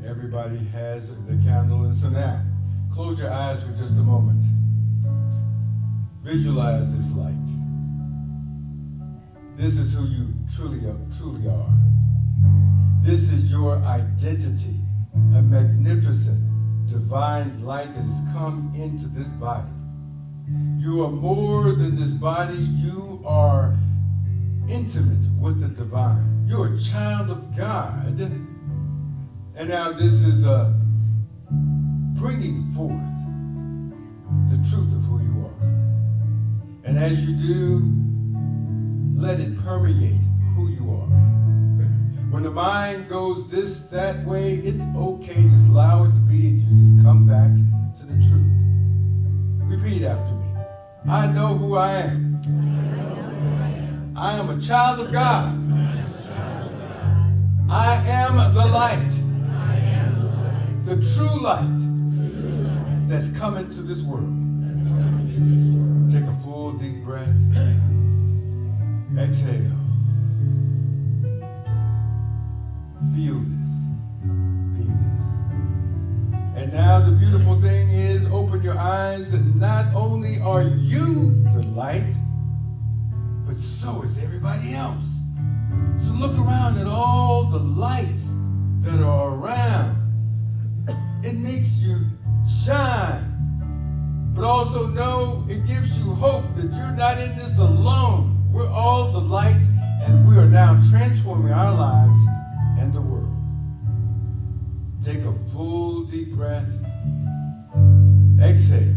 Everybody has the candle, and so now, close your eyes for just a moment. Visualize this light. This is who you truly are. This is your identity, a magnificent, divine light that has come into this body. You are more than this body. You are intimate with the divine. You're a child of God. And now this is bringing forth the truth of who you are. And as you do, let it permeate who you are. When the mind goes this, that way, it's okay. Just allow it to be, and you just come back to the truth. Repeat after me. I know who I am. I am a child of God. I am the light. The true light that's come into this world. Take a full deep breath. Exhale. Feel this. Be this. And now the beautiful thing is, open your eyes. Not only are you the light, but so is everybody else. So look around at all the lights that are around. It makes you shine, but also know it gives you hope that you're not in this alone. We're all the light, and we are now transforming our lives and the world. Take a full deep breath. Exhale.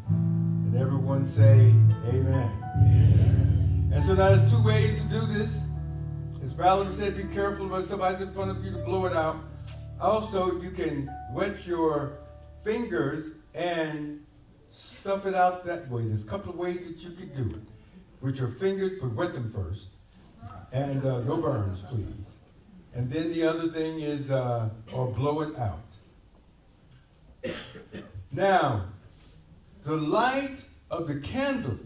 And everyone say amen. Amen. And so now there's two ways to do this. As Valerie said, be careful when somebody's in front of you to blow it out. Also, you can wet your fingers and stuff it out that way. There's a couple of ways that you could do it. With your fingers, but wet them first. And no burns, please. And then the other thing is, or blow it out. Now, the light of the candle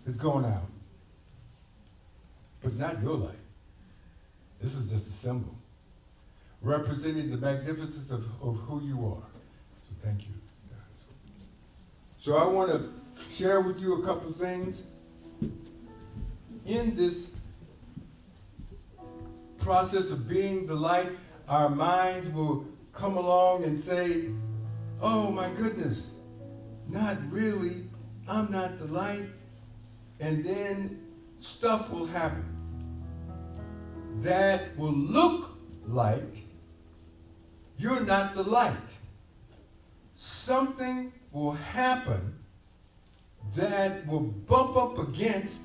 is going out. But not your light. This is just a symbol, representing the magnificence of who you are. So thank you. So I want to share with you a couple things. In this process of being the light, our minds will come along and say, oh my goodness, not really, I'm not the light. And then stuff will happen that will look like you're not the light. Something will happen that will bump up against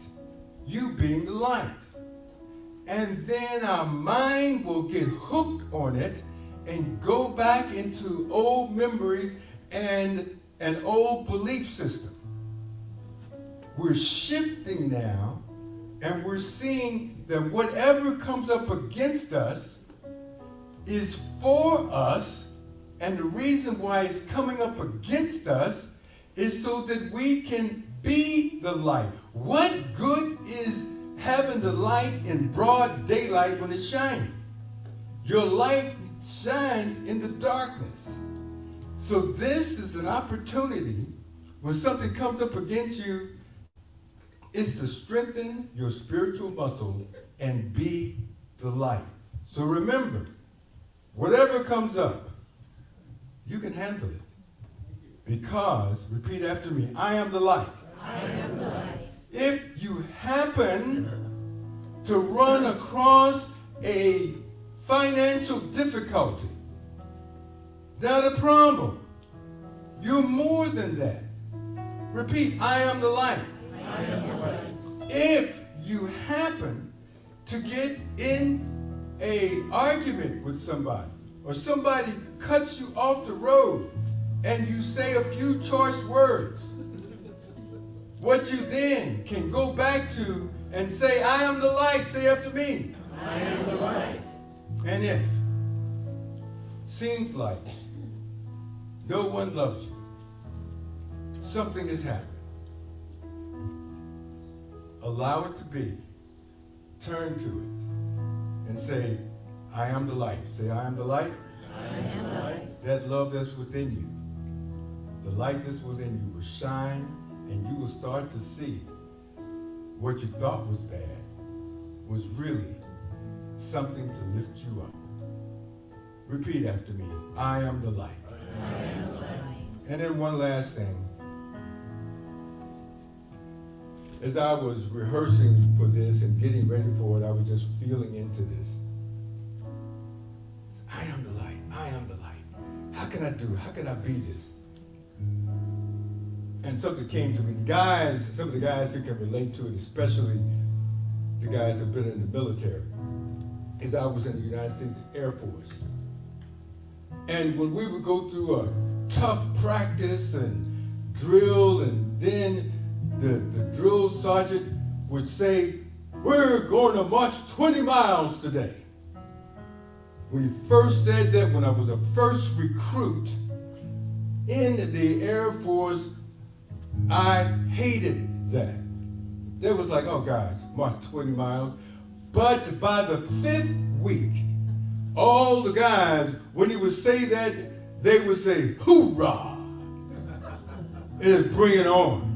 you being the light. And then our mind will get hooked on it and go back into old memories and an old belief system. We're shifting now, and we're seeing that whatever comes up against us is for us, and the reason why it's coming up against us is so that we can be the light. What good is having the light in broad daylight when it's shining? Your light shines in the darkness. So this is an opportunity when something comes up against you, is to strengthen your spiritual muscle and be the light. So remember, whatever comes up, you can handle it. Because, repeat after me, I am the light. I am the light. If you happen to run across a financial difficulty, not a problem. You're more than that. Repeat, I am the light. I am the light. If you happen to get in an argument with somebody, or somebody cuts you off the road, and you say a few choice words, what you then can go back to and say, I am the light, say after me. I am the light. And if seems like no one loves you, something has happened, allow it to be. Turn to it and say, I am the light. Say, I am the light. I am the light. That love that's within you, the light that's within you will shine, and you will start to see what you thought was bad was really something to lift you up. Repeat after me. I am the light. I am the light. And then one last thing. As I was rehearsing for this and getting ready for it, I was just feeling into this. I am the light. I am the light. How can I do it? How can I be this? And something came to me. Some of the guys who can relate to it, especially the guys who've been in the military, is I was in the United States Air Force. And when we would go through a tough practice and drill, and then the drill sergeant would say, we're going to march 20 miles today. When he first said that, when I was a first recruit in the Air Force, I hated that. They was like, oh guys, march 20 miles. But by the 5th week, all the guys, when he would say that, they would say, hoorah! And just bring it on.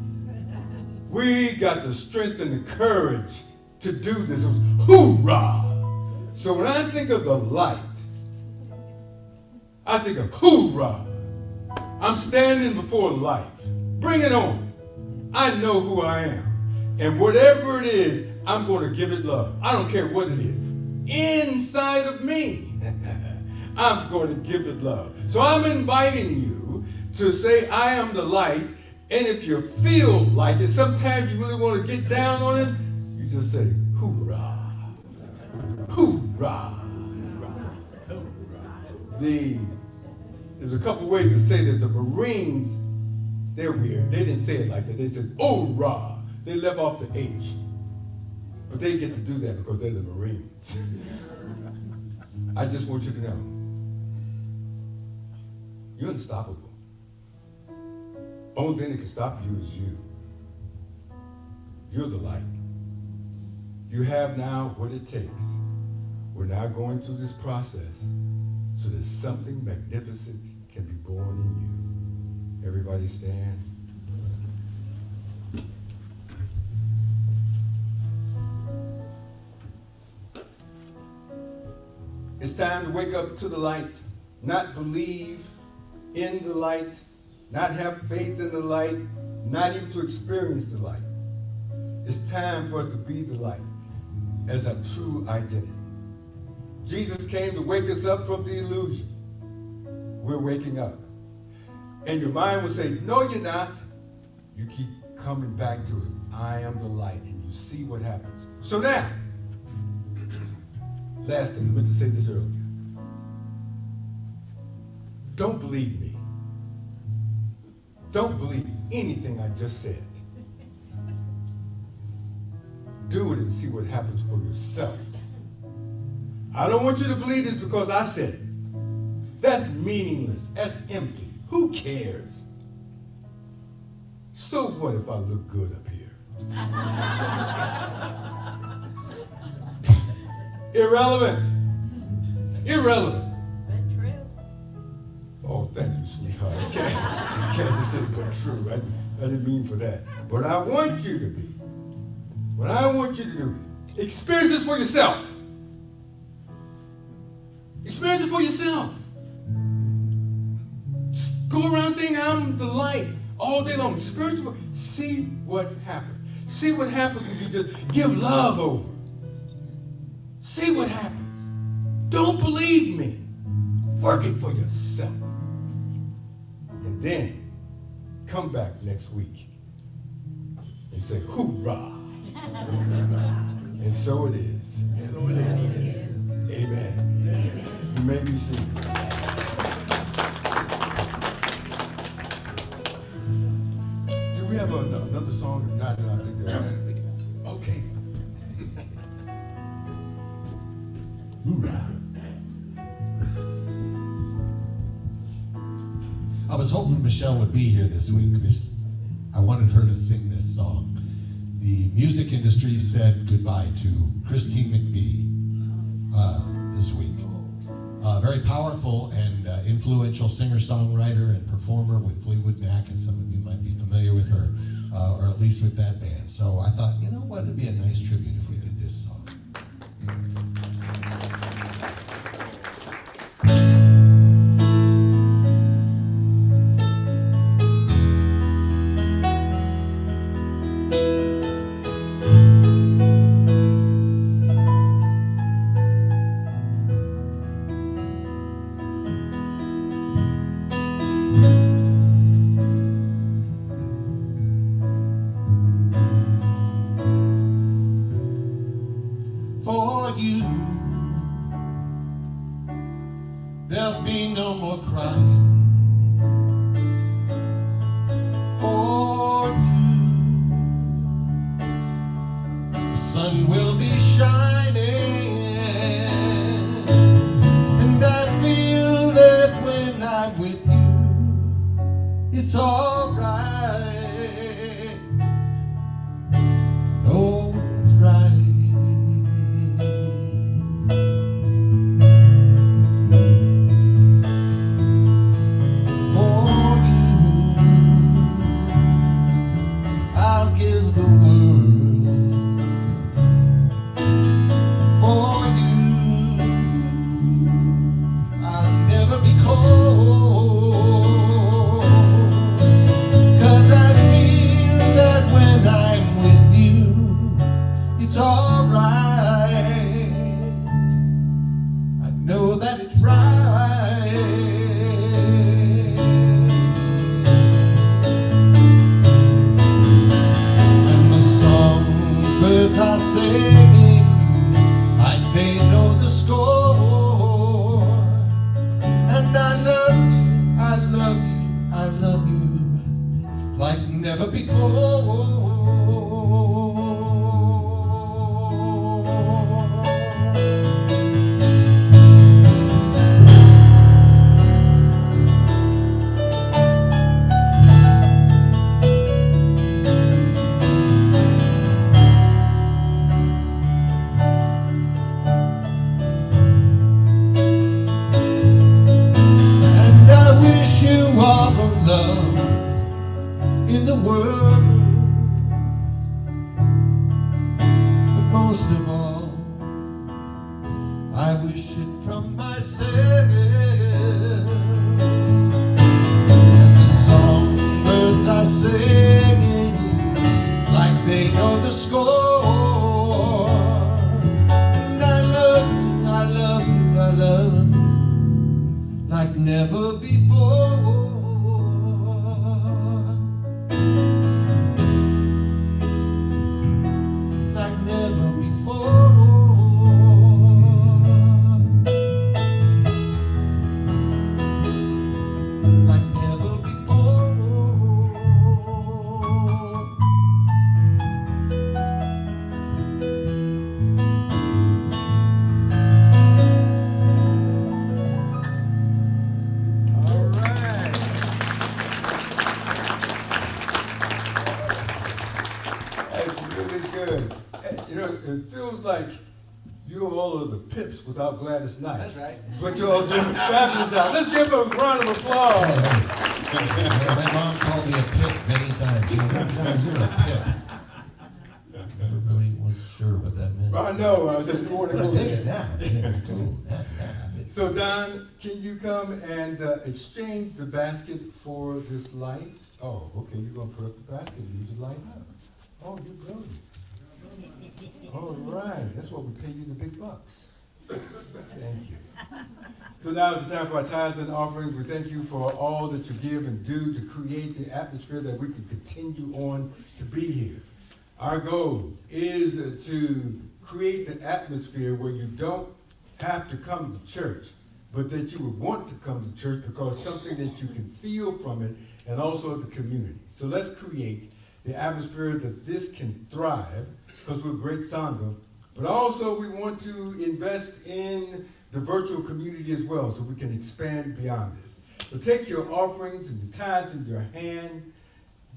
We got the strength and the courage to do this. It was hoorah! So when I think of the light, I think of hoorah! I'm standing before life. Bring it on. I know who I am. And whatever it is, I'm going to give it love. I don't care what it is. Inside of me, I'm going to give it love. So I'm inviting you to say, I am the light. And if you feel like it, sometimes you really want to get down on it, you just say, hoorah. Hoorah. There's a couple ways to say that. The Marines, they're weird. They didn't say it like that. They said, oh-rah. They left off the H. But they get to do that because they're the Marines. I just want you to know, you're unstoppable. Only thing that can stop you is you. You're the light. You have now what it takes. We're now going through this process so that something magnificent can be born in you. Everybody stand. It's time to wake up to the light, not believe in the light, not have faith in the light, not even to experience the light. It's time for us to be the light as our true identity. Jesus came to wake us up from the illusion. We're waking up. And your mind will say, no, you're not. You keep coming back to it. I am the light, and you see what happens. So now, last thing, I meant to say this earlier. Don't believe me. Don't believe anything I just said. Do it and see what happens for yourself. I don't want you to believe this because I said it. That's meaningless. That's empty. Who cares? So what if I look good up here? Irrelevant. Irrelevant. But true. Oh, thank you, sweetheart. Candace said, but true. I didn't mean for that. But I want you to be. What I want you to do, experience this for yourself. Experience it for yourself. Go around saying, I'm the light all day long. Experience it. See what happens. See what happens when you just give love over. See what happens. Don't believe me. Work it for yourself. And then come back next week and say, hoorah. And so it is. Amen. You may be seated. Do we have another song or not? No, I think that's okay. Hoorah. I was hoping Michelle would be here this week because I wanted her to sing this song. The music industry said goodbye to Christine McVie this week. Very powerful and influential singer-songwriter and performer with Fleetwood Mac, and some of you might be familiar with her, or at least with that band. So I thought, you know what, it'd be a nice tribute if we did this song. For you, there'll be no more crying. For you, the sun will be shining, and I feel that when I'm with you, it's all right. No, it's right. It's all right. I know that it's right. And the songbirds are singing like they know the score. And I love you, I love you, I love you like never before. All the love in the world, most of all, I wish it from myself. And the songbirds are singing like they know the score. And I love you, I love you, I love you like never before. Like never before. Like never before. All right. That's really good. You know, it feels like you all are the Pips without Gladys Knight. That's right. But you all doing fabulous job. Let's give them a round of applause. My mom called me a pip many times. You're a pip. Everybody wasn't sure what that meant. I know, I said you want to But I go dig it there. now. Yeah, it's cool. So Don, can you come and exchange the basket for this light? Oh, okay, you're gonna put up the basket and use the light? Oh, you're brilliant. All right, that's what we pay you the big bucks. Thank you. So now is the time for our tithes and offerings. We thank you for all that you give and do to create the atmosphere that we can continue on to be here. Our goal is to create the atmosphere where you don't have to come to church, but that you would want to come to church because something that you can feel from it and also the community. So let's create the atmosphere that this can thrive because we're great Sangha, but also we want to invest in the virtual community as well so we can expand beyond this. So take your offerings and your tithes in your hand.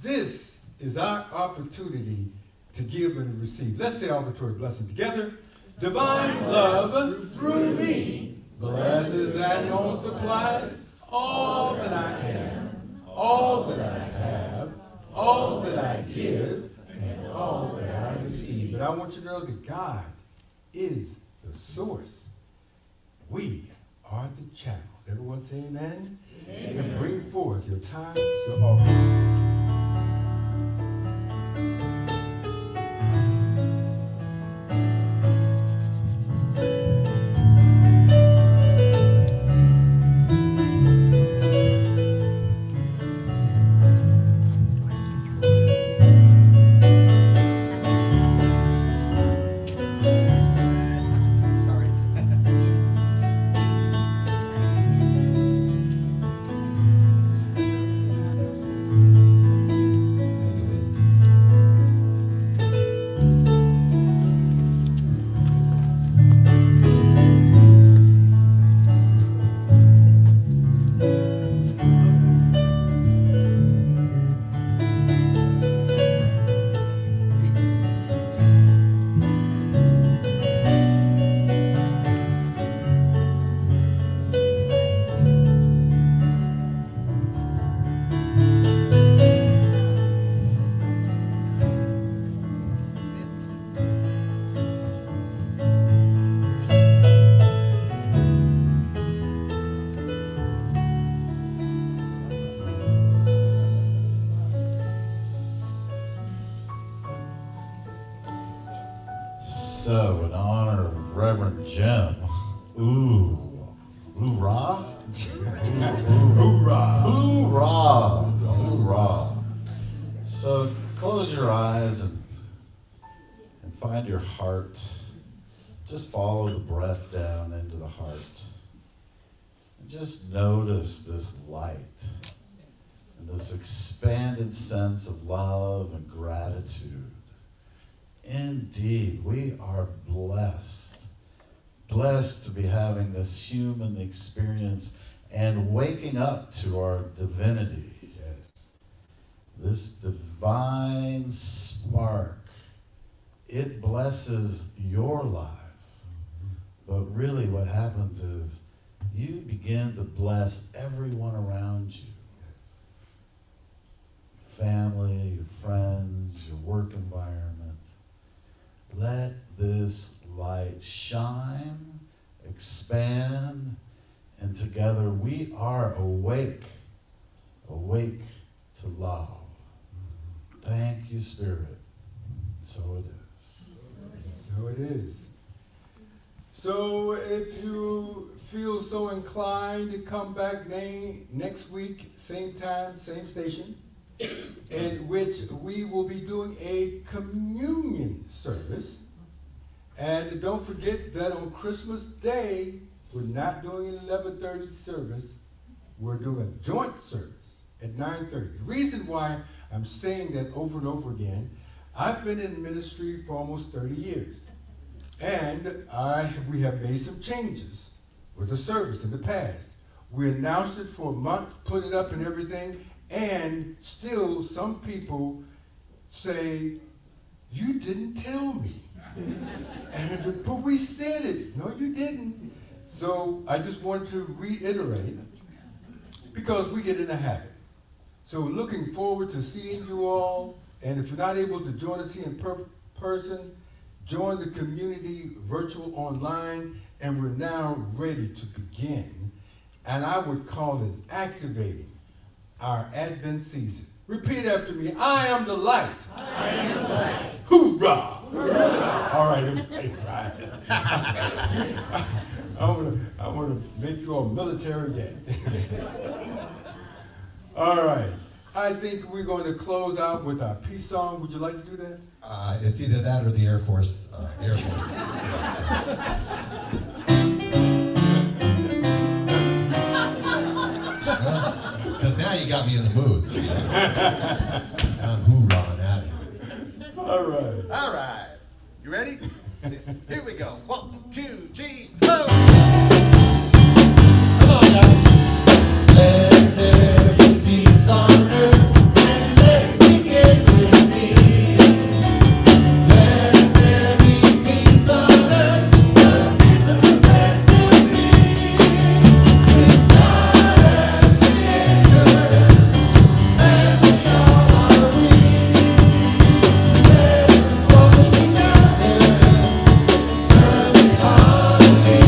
This is our opportunity to give and receive. Let's say our offertory blessing together. Divine love through me blesses and multiplies all that I am, all that I have, all that I give, and all that I receive. But I want you to know that God is the source. We are the channel. Everyone say amen? Amen. And bring forth your tithes, your offerings. So, in honor of Reverend Jim, hoorah? Hoorah! Hoorah! Hoorah! So, close your eyes and find your heart. Just follow the breath down into the heart. And just notice this light and this expanded sense of love and gratitude. Indeed, we are blessed to be having this human experience and waking up to our divinity. This divine spark, it blesses your life. But really what happens is you begin to bless everyone around you. Your family, your friends, your work environment. Let this we are awake to love. Thank you, Spirit. So it is. So it is. So if you feel so inclined to come back next week, same time, same station, in which we will be doing a communion service. And don't forget that on Christmas Day, we're not doing an 11:30 service. We're doing a joint service at 9:30. The reason why I'm saying that over and over again, I've been in ministry for almost 30 years. And we have made some changes with the service in the past. We announced it for a month, put it up and everything, and still some people say, you didn't tell me. But we said it. No, you didn't. So I just wanted to reiterate, because we get in a habit. So looking forward to seeing you all. And if you're not able to join us here in person, join the community virtual online. And we're now ready to begin. And I would call it activating our Advent season. Repeat after me. I am the light. I am the light. Hoorah! Hoorah! All right, everybody, right. I want to make you all military yet. All right. I think we're going to close out with our peace song. Would you like to do that? It's either that or the Air Force. Because now you got me in the mood. So I'm hoorahing at it. All right. All right. You ready? Here we go. 1, 2, 3, 4. Come on, guys. Let there be peace on earth, and let it begin with me. Let there be peace on earth, the peace that was meant to be. With God as the anchor, and we all are we. Let us walk together, early harmony.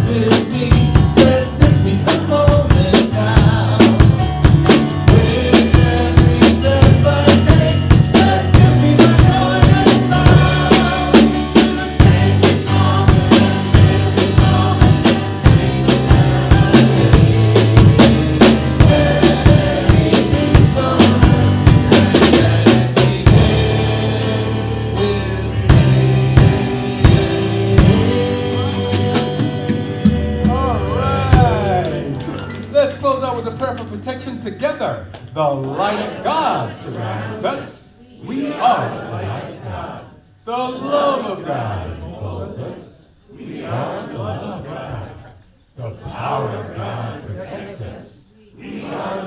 With me, let this be a moment now. With every step I take, let this be my joyous smile. With a faith that's stronger than every moment, Jesus Let there be peace on earth, and let it begin with me. All right. Let's close out with a prayer for protection together. The light of God surrounds us. We are the light of God. The love of God enfolds us. We are the love of God. The power of God protects us. We are